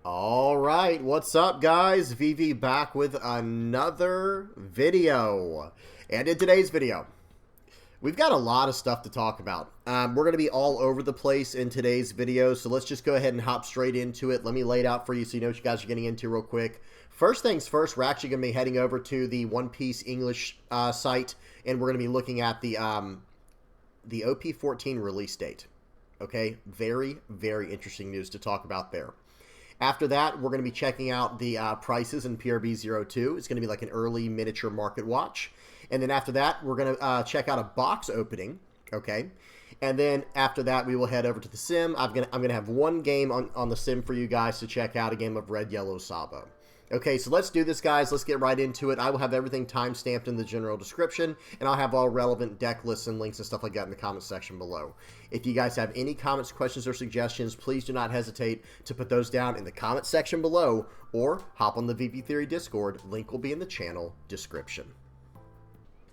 All right, what's up, guys? VV back with another video. And in today's video, we've got a lot of stuff to talk about. We're going to be all over the place in today's video, so let's just go ahead and hop straight into it. Let me lay it out for you so you know what you guys are getting into real quick. First things first, we're actually going to be heading over to the One Piece English site, and we're going to be looking at the OP-14 release date. Okay, very, very interesting news to talk about there. After that, we're going to be checking out the prices in PRB-02. It's going to be like an early miniature market watch. And then after that, we're going to check out a box opening, okay? And then after that, we will head over to the sim. I'm gonna have one game on the sim for you guys to check out, a game of Red, Yellow, Sabo. Okay, so let's do this, guys. Let's get right into it. I will have everything time-stamped in the general description, and I'll have all relevant deck lists and links and stuff like that in the comment section below. If you guys have any comments, questions, or suggestions, please do not hesitate to put those down in the comment section below, or hop on the VV Theory Discord. Link will be in the channel description.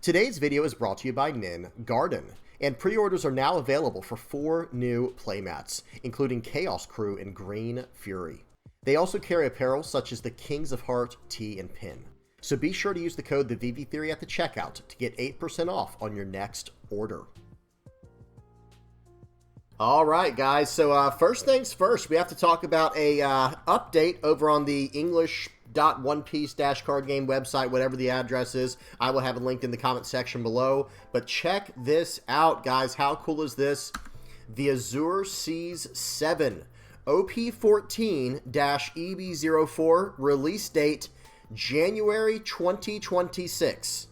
Today's video is brought to you by Nin Garden, and pre-orders are now available for 4 new playmats, including Chaos Crew and Green Fury. They also carry apparel such as the Kings of Heart tee and pin. So be sure to use the code TheVVTheory at the checkout to get 8% off on your next order. All right, guys. So first things first, we have to talk about a update over on the English.OnePiece-card game website, whatever the address is. I will have it linked in the comment section below. But check this out, guys. How cool is this? The Azure Seas 7. OP-14-EB04, release date January 2026.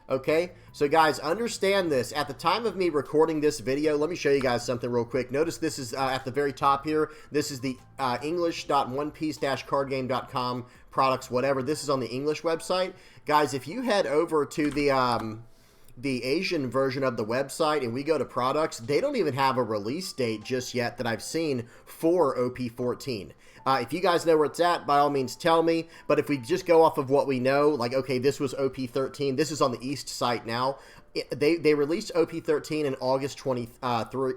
Okay, so guys, understand this. At the time of me recording this video, let me show you guys something real quick. Notice this is at the very top here. This is the English.OnePiece-cardgame.com products, whatever. This is on the English website. Guys, if you head over to the Asian version of the website and we go to products, they don't even have a release date just yet that I've seen for OP-14. If you guys know where it's at, by all means tell me, but if we just go off of what we know, like, okay, this was OP-13, this is on the East site now. They released OP-13 in August 23, I can't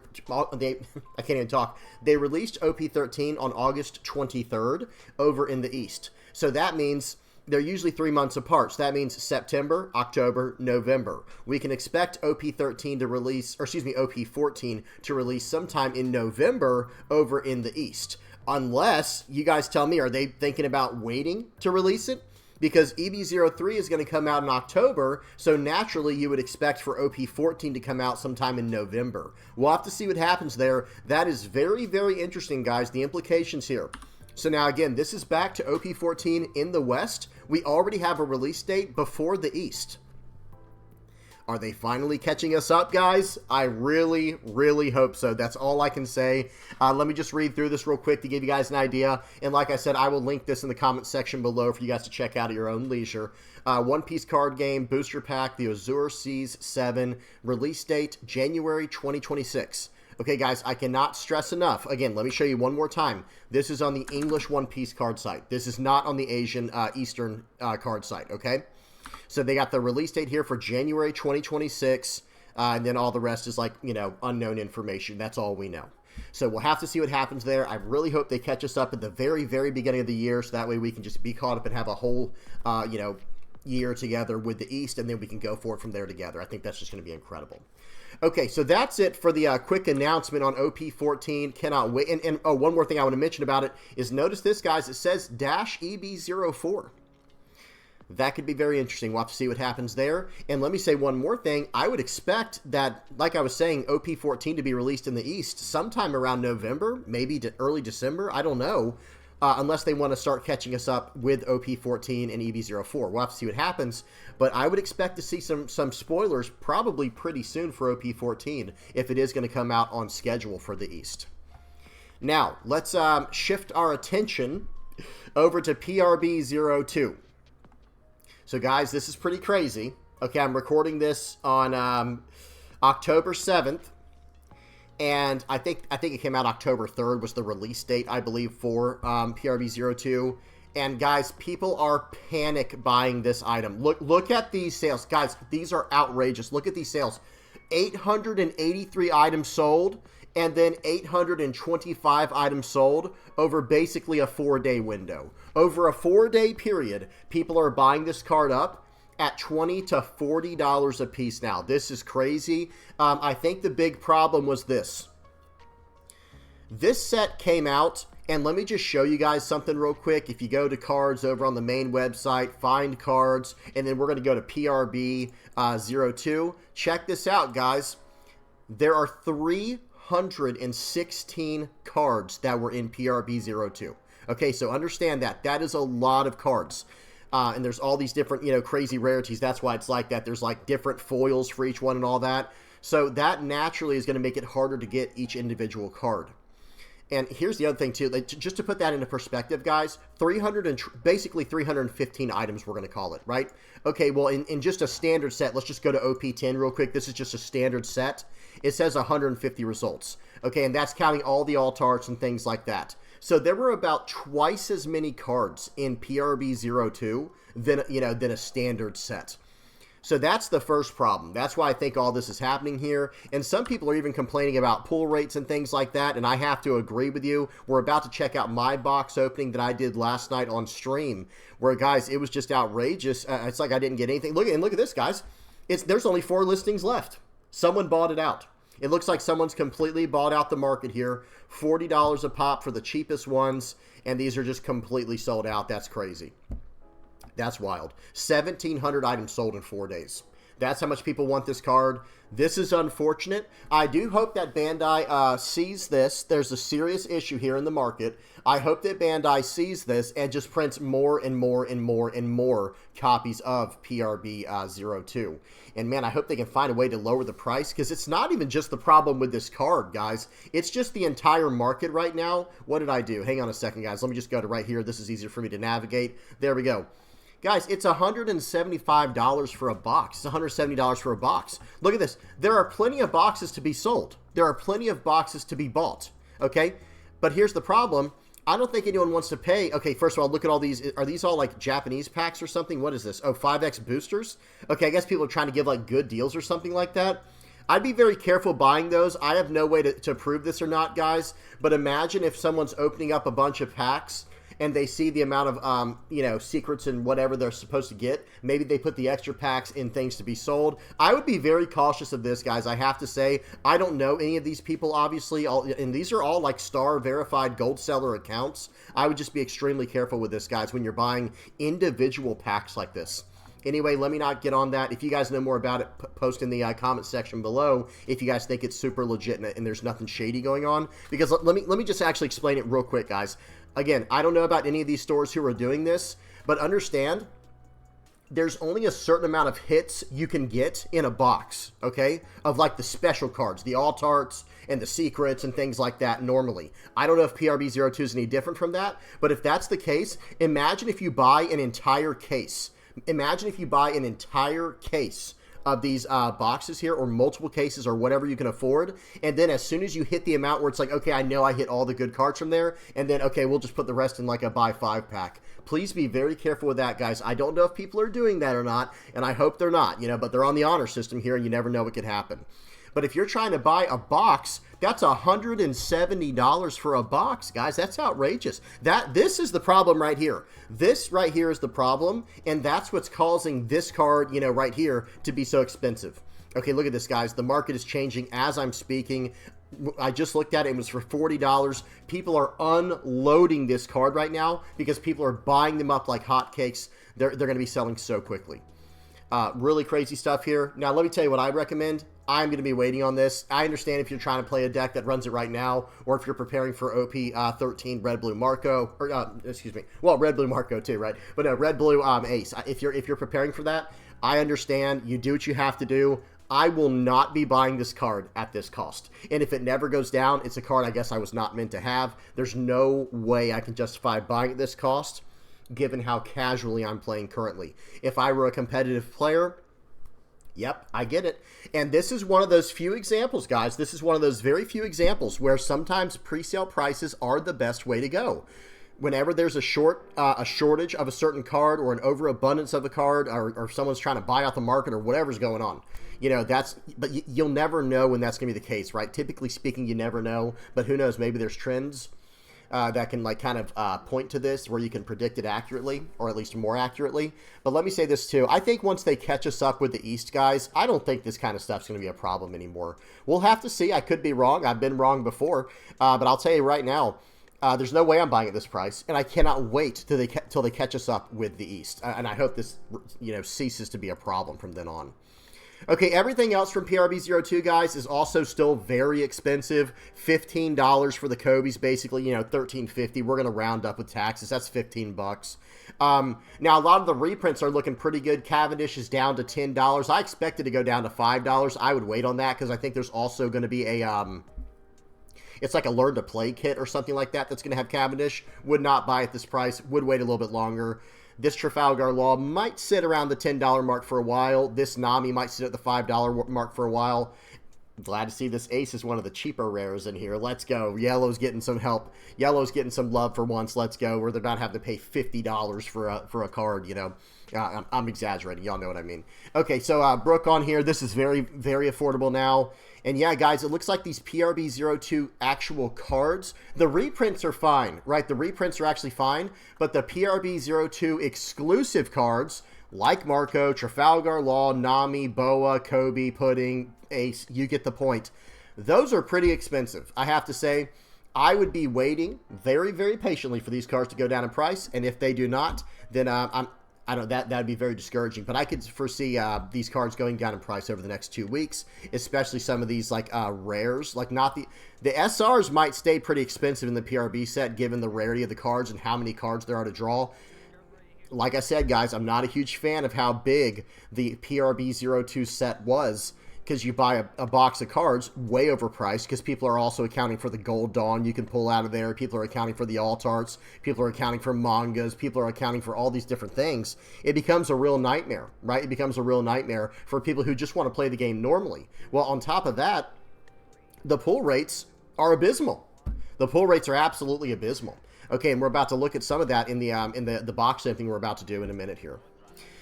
even talk. They released OP-13 on August 23rd over in the East. So that means they're usually 3 months apart. So that means September, October, November. We can expect OP-13 to release, or excuse me, OP-14 to release sometime in November over in the East. Unless, you guys tell me, are they thinking about waiting to release it? Because EB03 is going to come out in October, so naturally you would expect for OP-14 to come out sometime in November. We'll have to see what happens there. That is very, very interesting, guys, the implications here. So now, again, this is back to OP-14 in the West. We already have a release date before the East. Are they finally catching us up, guys? I really, really hope so. That's all I can say. Let me just read through this real quick to give you guys an idea. And like I said, I will link this in the comment section below for you guys to check out at your own leisure. One Piece card game, booster pack, the Azure Seas 7, release date, January 2026. Okay, guys, I cannot stress enough. Again, let me show you one more time. This is on the English One Piece card site. This is not on the Asian Eastern card site, okay? So they got the release date here for January 2026, and then all the rest is like, you know, unknown information. That's all we know. So we'll have to see what happens there. I really hope they catch us up at the very, very beginning of the year, so that way we can just be caught up and have a whole, you know, year together with the East, and then we can go for it from there together. I think that's just going to be incredible. Okay, so that's it for the quick announcement on OP-14. Cannot wait. And oh, one more thing I want to mention about it is notice this, guys. It says -EB04. That could be very interesting. We'll have to see what happens there. And let me say one more thing. I would expect that, like I was saying, OP-14 to be released in the East sometime around November, maybe early December. I don't know. Unless they want to start catching us up with OP-14 and EB04. We'll have to see what happens, but I would expect to see some spoilers probably pretty soon for OP-14 if it is going to come out on schedule for the East. Now, let's shift our attention over to PRB-02. So, guys, this is pretty crazy. Okay, I'm recording this on October 7th. And I think it came out October 3rd was the release date, I believe, for PRB-02. And guys, people are panic buying this item. Look at these sales. Guys, these are outrageous. Look at these sales. 883 items sold and then 825 items sold over basically a 4-day window. Over a 4-day period, people are buying this card up at $20 to $40 a piece now. This is crazy. I think the big problem was this. This set came out, and let me just show you guys something real quick. If you go to cards over on the main website, find cards, and then we're going to go to PRB-02. Check this out, guys. There are 316 cards that were in PRB-02. Okay, so understand that. That is a lot of cards. And there's all these different, crazy rarities. That's why it's like that. There's like different foils for each one and all that. So that naturally is going to make it harder to get each individual card. And here's the other thing too, just to put that into perspective, guys, basically 315 items, we're going to call it, right? Okay, well, in just a standard set, let's just go to OP-10 real quick. This is just a standard set. It says 150 results. Okay, and that's counting all the alt arts and things like that. So there were about twice as many cards in PRB-02 than a standard set. So that's the first problem. That's why I think all this is happening here. And some people are even complaining about pull rates and things like that. And I have to agree with you. We're about to check out my box opening that I did last night on stream, where, guys, it was just outrageous. It's like I didn't get anything. Look at this, guys. There's only 4 listings left. Someone bought it out. It looks like someone's completely bought out the market here. $40 a pop for the cheapest ones. And these are just completely sold out. That's crazy. That's wild. 1,700 items sold in 4 days. That's how much people want this card. This is unfortunate. I do hope that Bandai sees this. There's a serious issue here in the market. I hope that Bandai sees this and just prints more and more and more and more copies of PRB-02. And man, I hope they can find a way to lower the price, because it's not even just the problem with this card, guys. It's just the entire market right now. What did I do? Hang on a second, guys. Let me just go to right here. This is easier for me to navigate. There we go. Guys, it's $175 for a box. It's $170 for a box. Look at this. There are plenty of boxes to be sold. There are plenty of boxes to be bought, okay? But here's the problem. I don't think anyone wants to pay. Okay, first of all, look at all these. Are these all like Japanese packs or something? What is this? Oh, 5X boosters? Okay, I guess people are trying to give like good deals or something like that. I'd be very careful buying those. I have no way to prove this or not, guys. But imagine if someone's opening up a bunch of packs and they see the amount of, secrets and whatever they're supposed to get. Maybe they put the extra packs in things to be sold. I would be very cautious of this, guys. I have to say, I don't know any of these people, obviously, and these are all like star verified gold seller accounts. I would just be extremely careful with this, guys, when you're buying individual packs like this. Anyway, let me not get on that. If you guys know more about it, post in the comment section below if you guys think it's super legit and there's nothing shady going on. Because let me just actually explain it real quick, guys. Again, I don't know about any of these stores who are doing this, but understand there's only a certain amount of hits you can get in a box, okay? Of like the special cards, the alt arts and the secrets and things like that normally. I don't know if PRB-02 is any different from that, but if that's the case, imagine if you buy an entire case. Imagine if you buy an entire case of these boxes here, or multiple cases, or whatever you can afford, and then as soon as you hit the amount where it's like, okay, I know I hit all the good cards from there, and then, okay, we'll just put the rest in like a buy 5 pack. Please be very careful with that, guys. I don't know if people are doing that or not, and I hope they're not, but they're on the honor system here, and you never know what could happen. But if you're trying to buy a box, that's $170 for a box, guys. That's outrageous. This is the problem right here. This right here is the problem, and that's what's causing this card, right here to be so expensive. Okay, look at this, guys. The market is changing as I'm speaking. I just looked at it. It was for $40. People are unloading this card right now because people are buying them up like hotcakes. They're going to be selling so quickly. Really crazy stuff here. Now, let me tell you what I recommend. I'm going to be waiting on this. I understand if you're trying to play a deck that runs it right now, or if you're preparing for OP-13 Red Blue Marco, or excuse me, well, Red Blue Marco too, right? But no, Red Blue Ace. If you're preparing for that, I understand. You do what you have to do. I will not be buying this card at this cost. And if it never goes down, it's a card I guess I was not meant to have. There's no way I can justify buying at this cost, given how casually I'm playing currently. If I were a competitive player, yep, I get it. And this is one of those few examples, guys. This is one of those very few examples where sometimes pre-sale prices are the best way to go. Whenever there's a shortage of a certain card, or an overabundance of a card, or someone's trying to buy out the market, or whatever's going on. you know, but you'll never know when that's going to be the case, right? Typically speaking, you never know, but who knows? Maybe there's trends that can like kind of point to this where you can predict it accurately, or at least more accurately. But let me say this too. I think once they catch us up with the East guys, I don't think this kind of stuff's going to be a problem anymore. We'll have to see. I could be wrong. I've been wrong before. But I'll tell you right now, there's no way I'm buying at this price, and I cannot wait till they catch us up with the East. And I hope this, you know, ceases to be a problem from then on. Okay, everything else from PRB-02, guys, is also still very expensive. $15 for the Kobe's, basically, you know, $13.50. We're going to round up with taxes. That's $15. Now, a lot of the reprints are looking pretty good. Cavendish is down to $10. I expected to go down to $5. I would wait on that because I think there's also going to be a... it's like a learn to play kit or something like that that's going to have Cavendish. Would not buy at this price. Would wait a little bit longer. This Trafalgar Law might sit around the $10 mark for a while. This Nami might sit at the $5 mark for a while. Glad to see this Ace is one of the cheaper rares in here. Let's go. Yellow's getting some help. Yellow's getting some love for once. Let's go. Where they're not having to pay $50 for a card, you know. I'm exaggerating. Y'all know what I mean. Okay, so Brooke on here. This is very, very affordable now. And yeah, guys, it looks like these PRB-02 actual cards, the reprints are fine, right? The reprints are actually fine, but the PRB-02 exclusive cards, like Marco, Trafalgar Law, Nami, Boa, Kobe, Pudding, Ace, you get the point. Those are pretty expensive. I have to say, I would be waiting very, very patiently for these cards to go down in price, and if they do not, then I don't. That'd be very discouraging. But I could foresee these cards going down in price over the next 2 weeks, especially some of these like rares. Like not the SRs might stay pretty expensive in the PRB set given the rarity of the cards and how many cards there are to draw. Like I said, guys, I'm not a huge fan of how big the PRB-02 set was. Because you buy a box of cards way overpriced because people are also accounting for the Gold Dawn you can pull out of there. People are accounting for the alt-arts. People are accounting for mangas. People are accounting for all these different things. It becomes a real nightmare, right? It becomes a real nightmare for people who just want to play the game normally. Well, on top of that, the pull rates are abysmal. The pull rates are absolutely abysmal. Okay, and we're about to look at some of that in the box opening we're about to do in a minute here.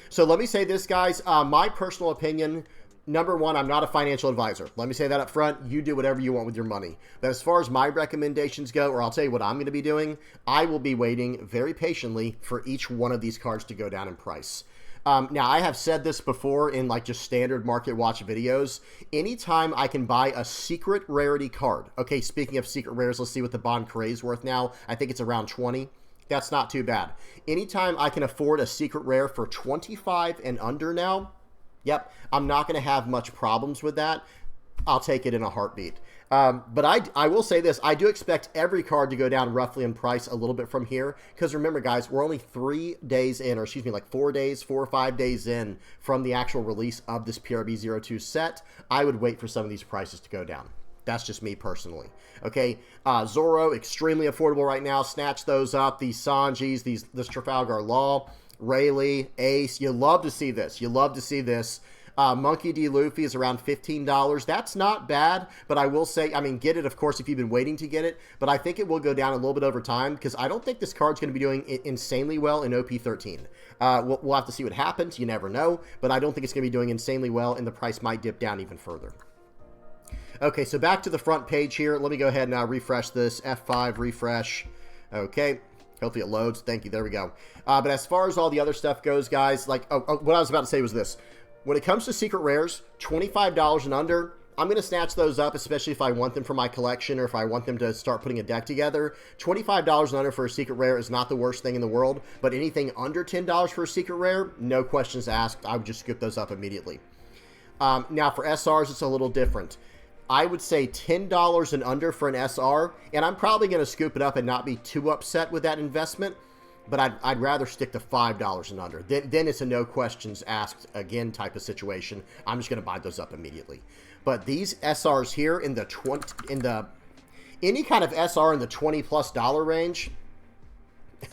So let me say this, guys. My personal opinion... Number one, I'm not a financial advisor. Let me say that up front. You do whatever you want with your money. But as far as my recommendations go, or I'll tell you what I'm going to be doing, I will be waiting very patiently for each one of these cards to go down in price. Now, I have said this before in like just standard market watch videos. Anytime I can buy a secret rarity card. Okay, speaking of secret rares, let's see what the Bon Carré is worth now. I think it's around 20. That's not too bad. Anytime I can afford a secret rare for 25 and under now, yep, I'm not going to have much problems with that. I'll take it in a heartbeat. But I will say this. I do expect every card to go down roughly in price a little bit from here. Because remember, guys, we're only 3 days in, or excuse me, like 4 or 5 days in from the actual release of this PRB-02 set. I would wait for some of these prices to go down. That's just me personally. Okay, Zoro, extremely affordable right now. Snatch those up. These Sanjis, this Trafalgar Law, Rayleigh, Ace. You love to see this. You love to see this. Monkey D. Luffy is around $15. That's not bad, but I will say, I mean, get it, of course, if you've been waiting to get it, but I think it will go down a little bit over time because I don't think this card's going to be doing insanely well in OP-13. We'll have to see what happens. You never know, but I don't think it's going to be doing insanely well, and the price might dip down even further. Okay, so back to the front page here. Let me go ahead and refresh this. F5, refresh. Okay. Hopefully it loads. Thank you. There we go. But as far as all the other stuff goes, guys, like, what I was about to say was this. When it comes to secret rares, $25 and under, I'm going to snatch those up, especially if I want them for my collection or if I want them to start putting a deck together. $25 and under for a secret rare is not the worst thing in the world, but anything under $10 for a secret rare, no questions asked. I would just scoop those up immediately. Now, for SRs, it's a little different. I would say $10 and under for an SR, and I'm probably going to scoop it up and not be too upset with that investment, but I'd rather stick to $5 and under. Then it's a no questions asked again type of situation. I'm just going to buy those up immediately. But these SRs here in any kind of SR in the $20+ range,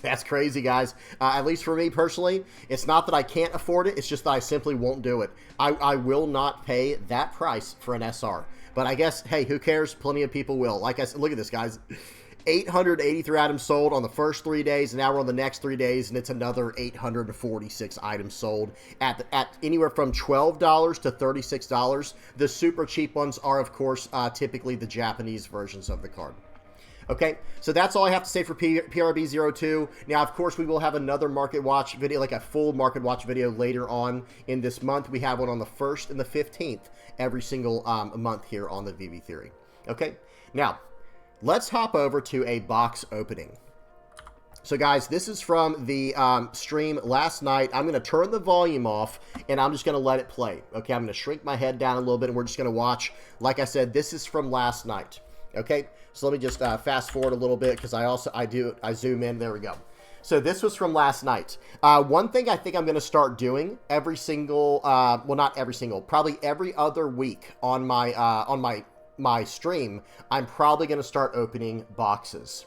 that's crazy, guys. At least for me personally, it's not that I can't afford it. It's just that I simply won't do it. I will not pay that price for an SR. But I guess, hey, who cares? Plenty of people will. Like I said, look at this, guys. 883 items sold on the first 3 days, and now we're on the next 3 days, and it's another 846 items sold at anywhere from $12 to $36. The super cheap ones are, of course, typically the Japanese versions of the card. Okay, so that's all I have to say for PRB-02. Now, of course, we will have another Market Watch video, like a full Market Watch video later on in this month. We have one on the 1st and the 15th every single month here on the VV Theory. Okay, now, let's hop over to a box opening. So, guys, this is from the stream last night. I'm going to turn the volume off, and I'm just going to let it play. Okay, I'm going to shrink my head down a little bit, and we're just going to watch. Like I said, this is from last night. Okay, so let me just fast forward a little bit because I zoom in. There we go. So this was from last night. One thing I think I'm going to start doing every single, well, not every single, probably every other week on my stream, I'm probably going to start opening boxes.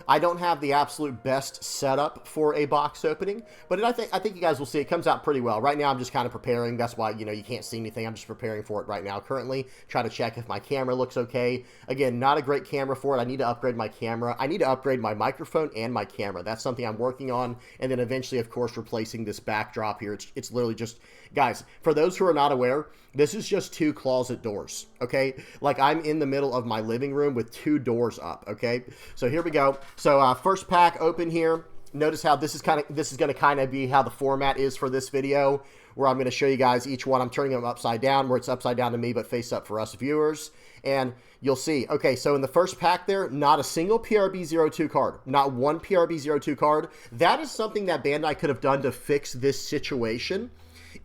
I don't have the absolute best setup for a box opening, but I think you guys will see it comes out pretty well. Right now, I'm just kind of preparing. That's why, you know, you can't see anything. I'm just preparing for it right now currently. Try to check if my camera looks okay. Again, not a great camera for it. I need to upgrade my camera. I need to upgrade my microphone and my camera. That's something I'm working on. And then eventually, of course, replacing this backdrop here. It's literally just, guys, for those who are not aware, this is just 2 closet doors, okay? Like, I'm in the middle of my living room with 2 doors up, okay? So here we go. So first pack open here. Notice how this is going to kind of be how the format is for this video, where I'm going to show you guys each one. I'm turning them upside down, where it's upside down to me, but face up for us viewers. And you'll see, okay, so in the first pack there, not a single PRB-02 card. Not one PRB-02 card. That is something that Bandai could have done to fix this situation,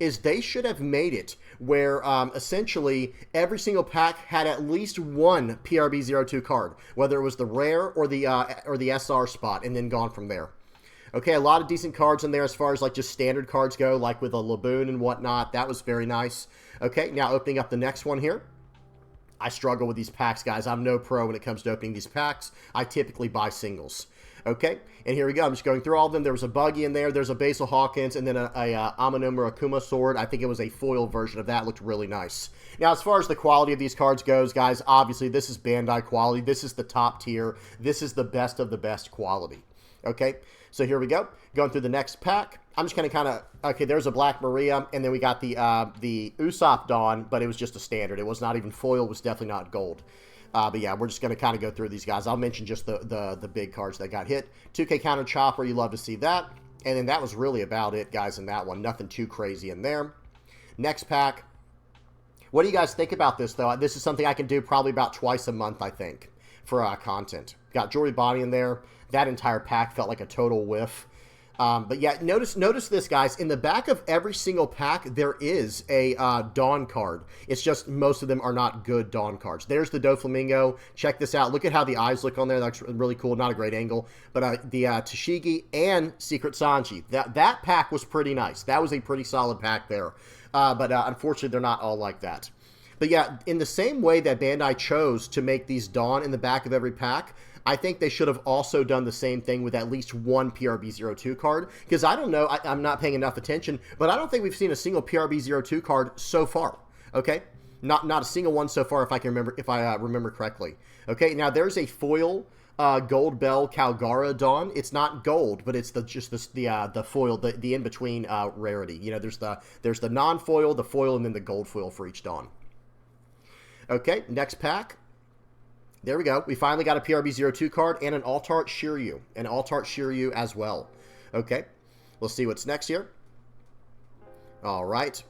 is they should have made it where essentially every single pack had at least one PRB-02 card, whether it was the rare or the SR spot, and then gone from there. Okay, a lot of decent cards in there as far as like just standard cards go, like with a Laboon and whatnot. That was very nice. Okay, now opening up the next one here. I struggle with these packs, guys. I'm no pro when it comes to opening these packs. I typically buy singles. Okay, and here we go. I'm just going through all of them. There was a Buggy in there. There's a Basil Hawkins, and then a Amano Murakuma sword. I think it was a foil version of that. Looked really nice. Now, as far as the quality of these cards goes, guys, obviously this is Bandai quality. This is the top tier. This is the best of the best quality. Okay, so here we go. Going through the next pack. I'm just going to kind of, okay, there's a Black Maria, and then we got the Usopp Dawn, but it was just a standard. It was not even foil. It was definitely not gold. But yeah, we're just going to kind of go through these guys. I'll mention just the big cards that got hit. 2K Counter Chopper, you love to see that. And then that was really about it, guys, in that one. Nothing too crazy in there. Next pack. What do you guys think about this, though? This is something I can do probably about twice a month, I think, for content. Got Jory Bonnie in there. That entire pack felt like a total whiff. But yeah, notice this, guys. In the back of every single pack, there is a Dawn card. It's just most of them are not good Dawn cards. There's the Doflamingo. Check this out. Look at how the eyes look on there. That's really cool. Not a great angle. But the Tashigi and Secret Sanji. That pack was pretty nice. That was a pretty solid pack there. But unfortunately, they're not all like that. But yeah, in the same way that Bandai chose to make these Dawn in the back of every pack, I think they should have also done the same thing with at least one PRB-02 card. Because I don't know, I'm not paying enough attention, but I don't think we've seen a single PRB-02 card so far. Okay, not a single one so far, if I remember correctly. Okay, now there's a foil Gold Bell Calgara Dawn. It's not gold, but it's just the foil, the in between rarity. You know, there's the non-foil, the foil, and then the gold foil for each Dawn. Okay, next pack. There we go. We finally got a PRB-02 card and an Alt-Art Shiryu. An Alt-Art Shiryu as well. Okay. We'll see what's next here. All right.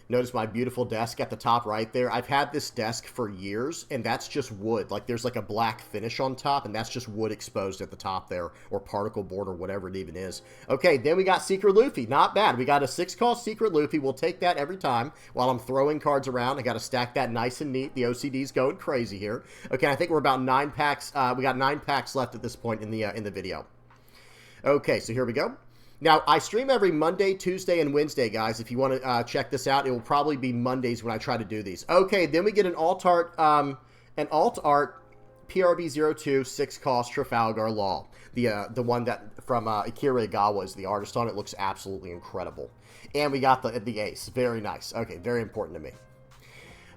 Notice my beautiful desk at the top right there. I've had this desk for years, and that's just wood. Like, there's like a black finish on top, and that's just wood exposed at the top there, or particle board, or whatever it even is. Okay, then we got Secret Luffy. Not bad. We got a 6-cost Secret Luffy. We'll take that every time while I'm throwing cards around. I got to stack that nice and neat. The OCD's going crazy here. Okay, I think we're about 9 packs. We got 9 packs left at this point in the video. Okay, so here we go. Now, I stream every Monday, Tuesday, and Wednesday, guys. If you want to check this out, it will probably be Mondays when I try to do these. Okay, then we get an Alt-Art PRB-02 6-cost Trafalgar Law. The one that from Akira Igawa is the artist on it. Looks absolutely incredible. And we got the ace. Very nice. Okay, very important to me.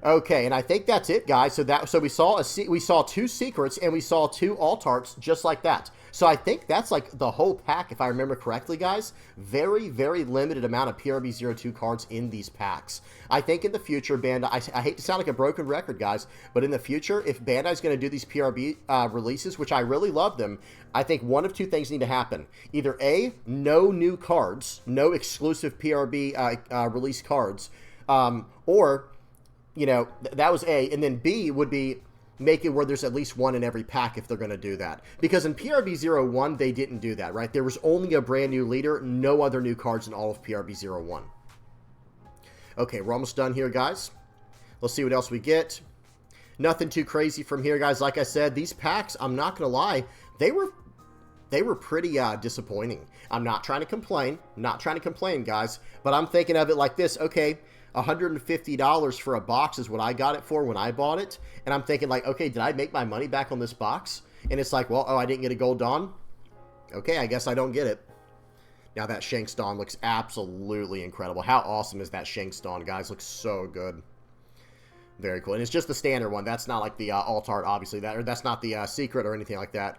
Okay, and I think that's it, guys. So we saw two secrets and we saw two alt arts just like that. So I think that's like the whole pack, if I remember correctly, guys. Very, very limited amount of PRB-02 cards in these packs. I think in the future, Bandai, I hate to sound like a broken record, guys, but in the future, if Bandai's going to do these PRB releases, which I really love them, I think one of two things need to happen. Either A, no new cards, no exclusive PRB release cards, or... You know, that was A. And then B would be make it where there's at least one in every pack if they're going to do that. Because in PRB-01, they didn't do that, right? There was only a brand new leader, no other new cards in all of PRB-01. Okay, we're almost done here, guys. Let's see what else we get. Nothing too crazy from here, guys. Like I said, these packs, I'm not going to lie, they were pretty disappointing. I'm not trying to complain. Not trying to complain, guys. But I'm thinking of it like this. Okay, $150 for a box is what I got it for when I bought it. And I'm thinking like, okay, did I make my money back on this box? And it's like, well, oh, I didn't get a gold Dawn. Okay, I guess I don't get it. Now that Shanks Dawn looks absolutely incredible. How awesome is that Shanks Dawn, guys? Looks so good. Very cool. And it's just the standard one. That's not like the alt art, obviously. That's not the secret or anything like that.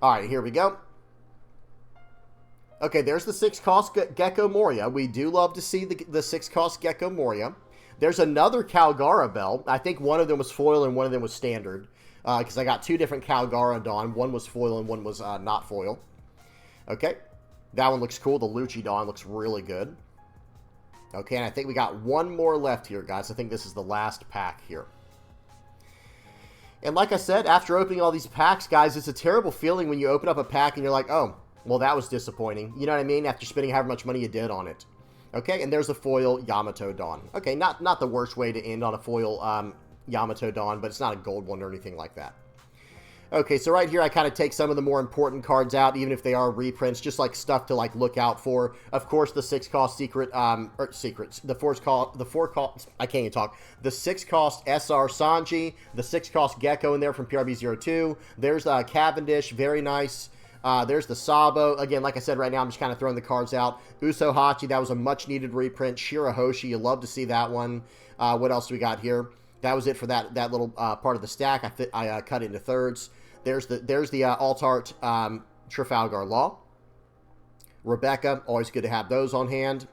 All right, here we go. Okay, there's the 6-cost Gecko Moria. We do love to see the 6-cost Gecko Moria. There's another Calgara Bell. I think one of them was foil and one of them was standard. Because I got two different Calgara Dawn. One was foil and one was not foil. Okay, that one looks cool. The Lucci Dawn looks really good. Okay, and I think we got one more left here, guys. I think this is the last pack here. And like I said, after opening all these packs, guys, it's a terrible feeling when you open up a pack and you're like, oh, well, that was disappointing. You know what I mean? After spending however much money you did on it. Okay, and there's a foil Yamato Dawn. Okay, not the worst way to end on a foil Yamato Dawn, but it's not a gold one or anything like that. Okay, so right here I kind of take some of the more important cards out, even if they are reprints, just like stuff to like look out for. Of course, the 6-cost secret, secrets, the 4-cost, I can't even talk. The 6-cost SR Sanji, the 6-cost Gecko in there from PRB-02. There's Cavendish, very nice. There's the Sabo. Again, like I said, right now I'm just kind of throwing the cards out. Uso Hachi, that was a much-needed reprint. Shirahoshi, you love to see that one. What else do we got here? That was it for that little part of the stack. I cut it into thirds. There's the alt art Trafalgar Law. Rebecca, always good to have those on hand.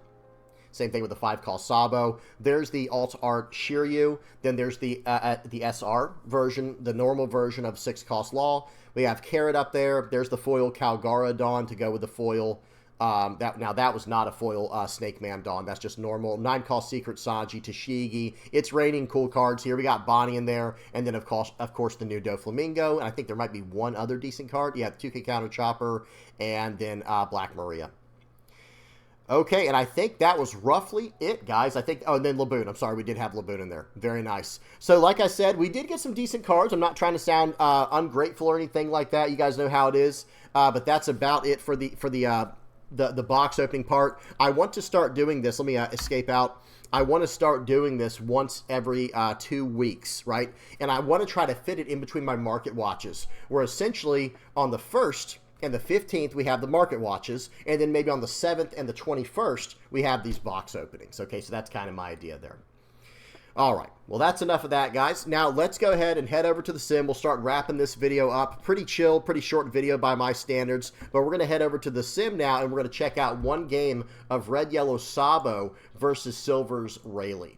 Same thing with the 5-cost Sabo. There's the alt art Shiryu. Then there's the SR version, the normal version of 6-cost Law. We have Carrot up there. There's the foil Calgara Dawn to go with the foil. That was not a foil Snake Man Dawn. That's just normal. 9-cost Secret Sanji, Tashigi. It's raining cool cards here. We got Bonnie in there. And then, of course, the new Doflamingo. And I think there might be one other decent card. You have 2K Counter Chopper and then Black Maria. Okay, and I think that was roughly it, guys. I think, oh, and then Laboon. I'm sorry, we did have Laboon in there. Very nice. So, like I said, we did get some decent cards. I'm not trying to sound ungrateful or anything like that. You guys know how it is. But that's about it for the box opening part. I want to start doing this. Let me escape out. I want to start doing this once every 2 weeks, right? And I want to try to fit it in between my market watches, where essentially on the 1st and the 15th, we have the market watches, and then maybe on the 7th and the 21st, we have these box openings. Okay, so that's kind of my idea there. All right, well, that's enough of that, guys. Now, let's go ahead and head over to the sim. We'll start wrapping this video up. Pretty chill, pretty short video by my standards, but we're going to head over to the sim now, and we're going to check out one game of Red Yellow Sabo versus Silver's Rayleigh.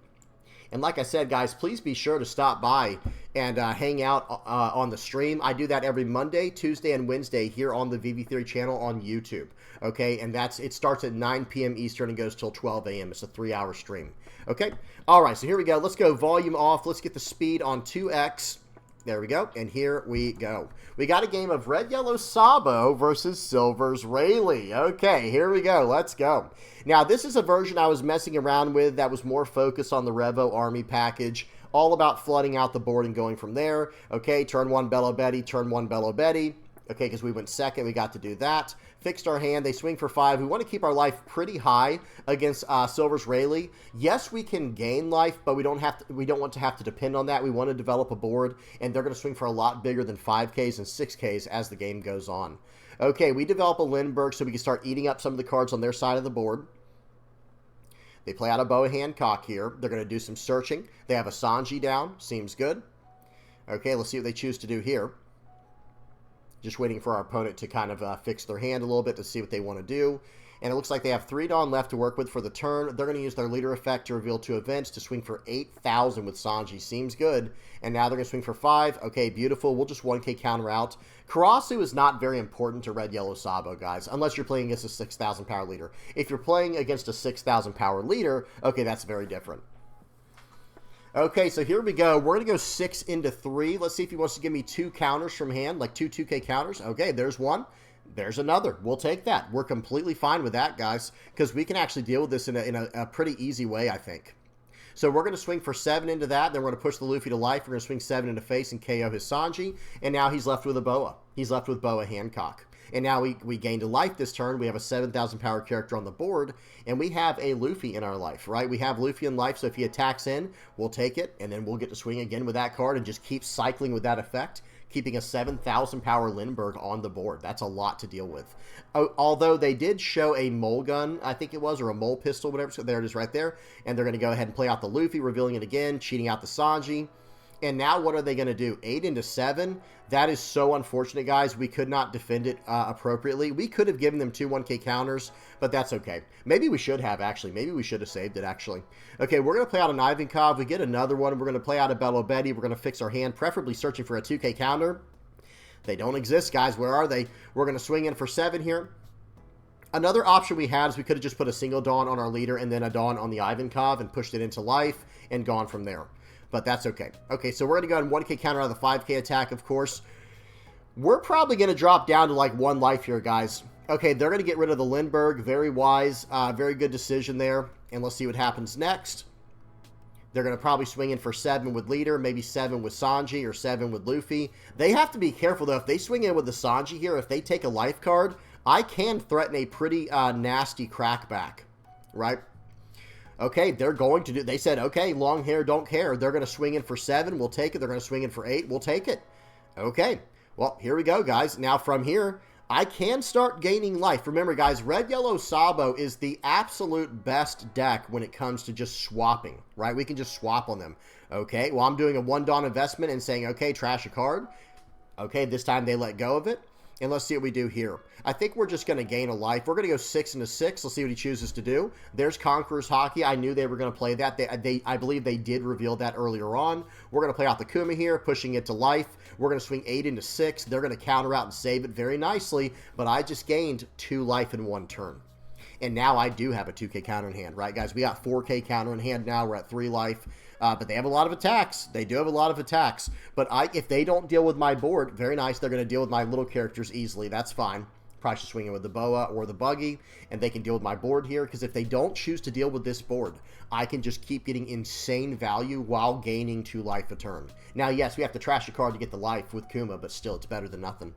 And like I said, guys, please be sure to stop by and hang out on the stream. I do that every Monday, Tuesday, and Wednesday here on the VV Theory channel on YouTube. Okay, and it starts at 9 p.m. Eastern and goes till 12 a.m. It's a 3-hour stream. Okay, all right, so here we go. Let's go volume off. Let's get the speed on 2x. There we go, and here we go. We got a game of Red Yellow Sabo versus Silver's Rayleigh. Okay, here we go. Let's go. Now, this is a version I was messing around with that was more focused on the Revo Army package, all about flooding out the board and going from there. Okay, turn 1 Bello Betty, turn 1 Bello Betty. Okay, because we went second, we got to do that. Fixed our hand. They swing for 5. We want to keep our life pretty high against Silver's Rayleigh. Yes, we can gain life, but we don't want to have to depend on that. We want to develop a board, and they're going to swing for a lot bigger than 5Ks and 6Ks as the game goes on. Okay, we develop a Lindbergh so we can start eating up some of the cards on their side of the board. They play out a Boa Hancock here. They're going to do some searching. They have a Sanji down. Seems good. Okay, let's see what they choose to do here. Just waiting for our opponent to kind of fix their hand a little bit to see what they want to do. And it looks like they have 3 Dawn left to work with for the turn. They're going to use their leader effect to reveal 2 events to swing for 8,000 with Sanji. Seems good. And now they're going to swing for 5. Okay, beautiful. We'll just 1k counter out. Karasu is not very important to Red Yellow Sabo, guys, unless you're playing against a 6,000 power leader. If you're playing against a 6,000 power leader, okay, that's very different. Okay, so here we go. We're going to go 6 into 3. Let's see if he wants to give me 2 counters from hand, like 2 2k counters. Okay, there's one. There's another. We'll take that. We're completely fine with that, guys, because we can actually deal with this in a pretty easy way, I think. So we're going to swing for 7 into that. Then we're going to push the Luffy to life. We're going to swing 7 into face and KO his Sanji. And now he's left with a Boa. He's left with Boa Hancock. And now we gained a life this turn. We have a 7,000 power character on the board. And we have a Luffy in our life, right? We have Luffy in life, so if he attacks in, we'll take it. And then we'll get to swing again with that card and just keep cycling with that effect, keeping a 7,000 power Lindbergh on the board. That's a lot to deal with. Although they did show a mole gun, I think it was, or a mole pistol, whatever. So there it is right there. And they're going to go ahead and play out the Luffy, revealing it again, cheating out the Sanji. And now what are they going to do? 8 into 7? That is so unfortunate, guys. We could not defend it appropriately. We could have given them 2 1k counters, but that's okay. Maybe we should have, actually. Maybe we should have saved it, actually. Okay, we're going to play out an Ivankov. We get another one. We're going to play out a Bello Betty. We're going to fix our hand, preferably searching for a 2k counter. They don't exist, guys. Where are they? We're going to swing in for 7 here. Another option we had is we could have just put a single Dawn on our leader and then a Dawn on the Ivankov and pushed it into life and gone from there. But that's okay. Okay, so we're going to go ahead and 1k counter out of the 5k attack, of course. We're probably going to drop down to like 1 life here, guys. Okay, they're going to get rid of the Lindbergh. Very wise. Very good decision there. And let's see what happens next. They're going to probably swing in for 7 with leader, maybe 7 with Sanji or 7 with Luffy. They have to be careful, though. If they swing in with the Sanji here, if they take a life card, I can threaten a pretty nasty crackback, right? Okay, they're going to do, they said, okay, long hair, don't care. They're going to swing in for 7. We'll take it. They're going to swing in for 8. We'll take it. Okay, well, here we go, guys. Now from here, I can start gaining life. Remember, guys, Red Yellow Sabo is the absolute best deck when it comes to just swapping, right? We can just swap on them. Okay, well, I'm doing a 1 Dawn investment and saying, okay, trash a card. Okay, this time they let go of it. And let's see what we do here. I think we're just going to gain a life. We're going to go 6 into 6. Let's see what he chooses to do. There's Conqueror's Hockey. I knew they were going to play that. I believe they did reveal that earlier on. We're going to play out the Kuma here, pushing it to life. We're going to swing 8 into 6. They're going to counter out and save it very nicely. But I just gained 2 life in 1 turn. And now I do have a 2k counter in hand, right, guys? We got 4k counter in hand now. We're at 3 life. But they have a lot of attacks. They do have a lot of attacks. But if they don't deal with my board, very nice. They're going to deal with my little characters easily. That's fine. Probably should swing in with the Boa or the Buggy, and they can deal with my board here. Because if they don't choose to deal with this board, I can just keep getting insane value while gaining 2 life a turn. Now, yes, we have to trash a card to get the life with Kuma, but still, it's better than nothing.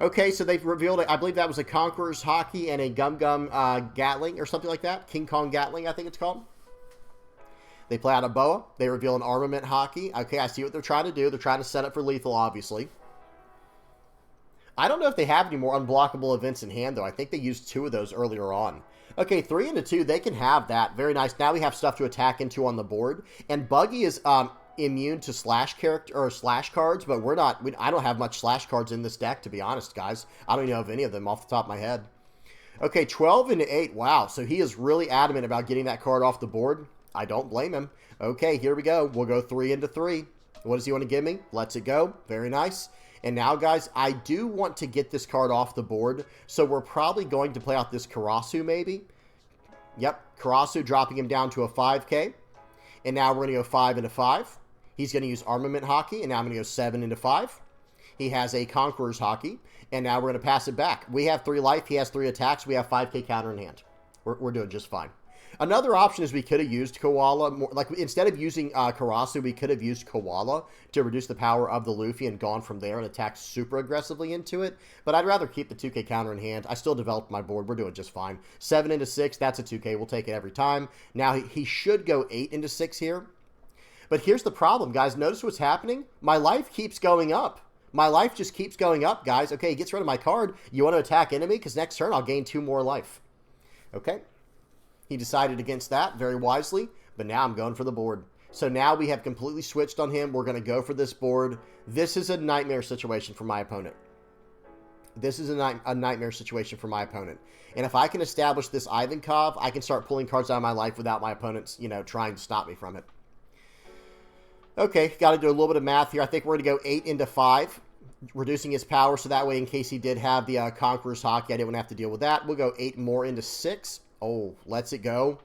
Okay, so they've revealed it. I believe that was a Conqueror's Hockey and a Gum Gum Gatling or something like that. King Kong Gatling, I think it's called. They play out a Boa. They reveal an Armament Hockey. Okay, I see what they're trying to do. They're trying to set up for lethal, obviously. I don't know if they have any more unblockable events in hand, though. I think they used 2 of those earlier on. Okay, 3 into 2. They can have that. Very nice. Now we have stuff to attack into on the board. And Buggy is immune to slash character or slash cards, but we're not. I don't have much slash cards in this deck, to be honest, guys. I don't even know of any of them off the top of my head. Okay, 12 into 8. Wow, so he is really adamant about getting that card off the board. I don't blame him. Okay, here we go. We'll go 3 into 3. What does he want to give me? Lets it go. Very nice. And now, guys, I do want to get this card off the board, so we're probably going to play out this Karasu, maybe. Yep, Karasu, dropping him down to a 5k. And now we're going to go 5 into 5. He's going to use Armament Hockey, and now I'm going to go 7 into 5. He has a Conqueror's Hockey, and now we're going to pass it back. We have 3 life. He has 3 attacks. We have 5k counter in hand. We're doing just fine. Another option is we could have used Koala. Like, instead of using Karasu, we could have used Koala to reduce the power of the Luffy and gone from there and attacked super aggressively into it. But I'd rather keep the 2k counter in hand. I still developed my board. We're doing just fine. 7 into 6, that's a 2k. We'll take it every time. Now, he should go 8 into 6 here. But here's the problem, guys. Notice what's happening? My life keeps going up. My life just keeps going up, guys. Okay, he gets rid of my card. You want to attack enemy? Because next turn, I'll gain 2 more life. Okay. He decided against that very wisely, but now I'm going for the board. So now we have completely switched on him. We're going to go for this board. This is a nightmare situation for my opponent. This is a nightmare situation for my opponent. And if I can establish this Ivankov, I can start pulling cards out of my life without my opponents, you know, trying to stop me from it. Okay, got to do a little bit of math here. I think we're going to go 8 into 5, reducing his power, so that way in case he did have the Conqueror's Hockey, I didn't have to deal with that. We'll go 8 more into 6. Oh, lets it go.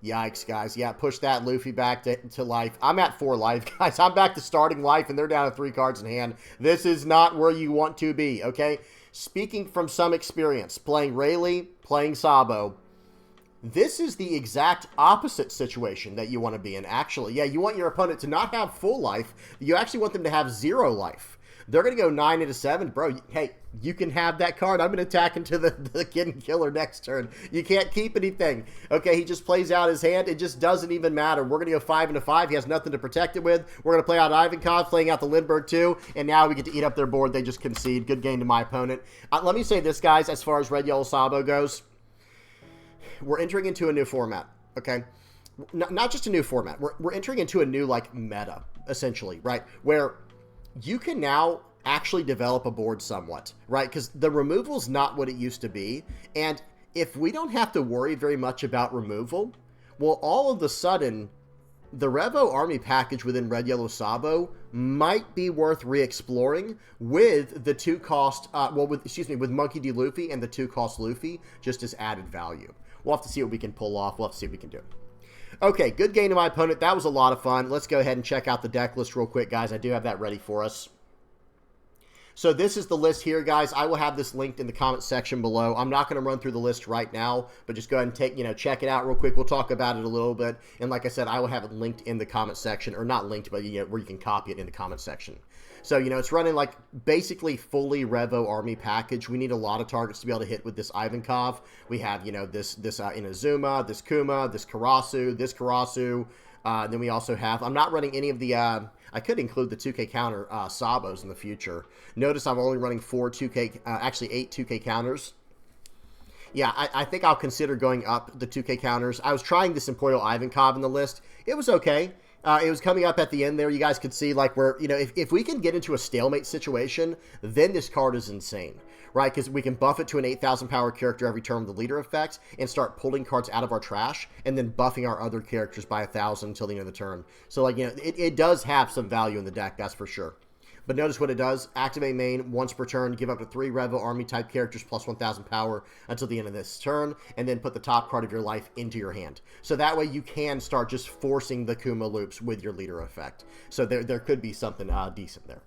Yikes, guys. Yeah, push that Luffy back to life. I'm at 4 life, guys. I'm back to starting life, and they're down to 3 cards in hand. This is not where you want to be, okay? Speaking from some experience, playing Rayleigh, playing Sabo, this is the exact opposite situation that you want to be in, actually. Yeah, you want your opponent to not have full life. You actually want them to have 0 life. They're going to go 9 into 7. Bro, hey, you can have that card. I'm going to attack into the Kid Killer next turn. You can't keep anything. Okay, he just plays out his hand. It just doesn't even matter. We're going to go 5 into 5. He has nothing to protect it with. We're going to play out Ivankov, playing out the Lindbergh too, and now we get to eat up their board. They just concede. Good game to my opponent. Let me say this, guys, as far as Red Yellow Sabo goes. We're entering into a new format, okay? Not just a new format. We're entering into a new, like, meta, essentially, right? Where you can now actually develop a board somewhat, right? Because the removal's not what it used to be. And if we don't have to worry very much about removal, well, all of a sudden, the Revo Army package within Red Yellow Sabo might be worth re-exploring with the 2-cost, with Monkey D. Luffy and the 2-cost Luffy, just as added value. We'll have to see what we can pull off. We'll have to see what we can do. Okay, good game to my opponent. That was a lot of fun. Let's go ahead and check out the deck list real quick, guys. I do have that ready for us. So this is the list here, guys. I will have this linked in the comment section below. I'm not going to run through the list right now, but just go ahead and check it out real quick. We'll talk about it a little bit. And like I said, I will have it linked in the comment section, or not linked, but where you can copy it in the comment section. So, it's running like basically fully Revo Army package. We need a lot of targets to be able to hit with this Ivankov. We have, this Inazuma, this Kuma, this Karasu, then we also have, I'm not running any of the, I could include the 2K counter Sabos in the future. Notice I'm only running 4 2K, actually 8 2K counters. Yeah, I think I'll consider going up the 2K counters. I was trying this Emporio Ivankov in the list. It was okay. It was coming up at the end there. You guys could see, like, where, if we can get into a stalemate situation, then this card is insane, right? Because we can buff it to an 8,000 power character every turn with the leader effect and start pulling cards out of our trash and then buffing our other characters by 1,000 until the end of the turn. So, like, it does have some value in the deck, that's for sure. But notice what it does. Activate main once per turn. Give up to 3 Revo Army type characters plus 1,000 power until the end of this turn. And then put the top card of your life into your hand. So that way you can start just forcing the Kuma loops with your leader effect. So there could be something decent there.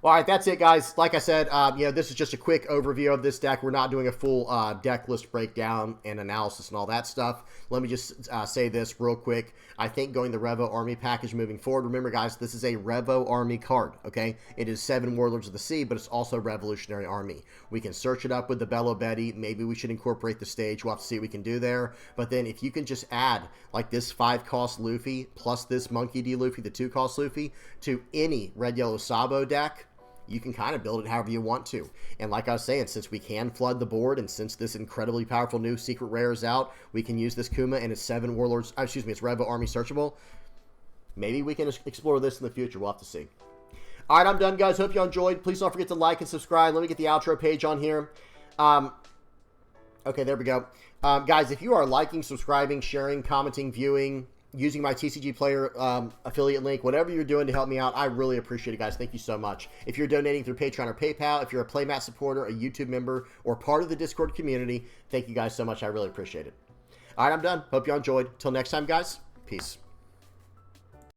All right, that's it, guys. Like I said, this is just a quick overview of this deck. We're not doing a full deck list breakdown and analysis and all that stuff. Let me just say this real quick. I think going the Revo Army package moving forward. Remember, guys, this is a Revo Army card, okay? It is 7 Warlords of the Sea, but it's also Revolutionary Army. We can search it up with the Bello Betty. Maybe we should incorporate the stage. We'll have to see what we can do there. But then if you can just add, like, this 5-cost Luffy plus this Monkey D. Luffy, the 2-cost Luffy, to any Red Yellow Sabo deck, you can kind of build it however you want to. And like I was saying, since we can flood the board and since this incredibly powerful new secret rare is out, we can use this Kuma and its 7 Warlords, it's Revo Army searchable. Maybe we can explore this in the future. We'll have to see. All right, I'm done, guys. Hope you enjoyed. Please don't forget to like and subscribe. Let me get the outro page on here. Okay, there we go. Guys, if you are liking, subscribing, sharing, commenting, viewing, using my TCG player affiliate link, whatever you're doing to help me out, I really appreciate it, guys. Thank you so much. If you're donating through Patreon or PayPal, if you're a Playmat supporter, a YouTube member, or part of the Discord community, thank you guys so much. I really appreciate it. All right, I'm done. Hope you enjoyed. Till next time, guys. Peace.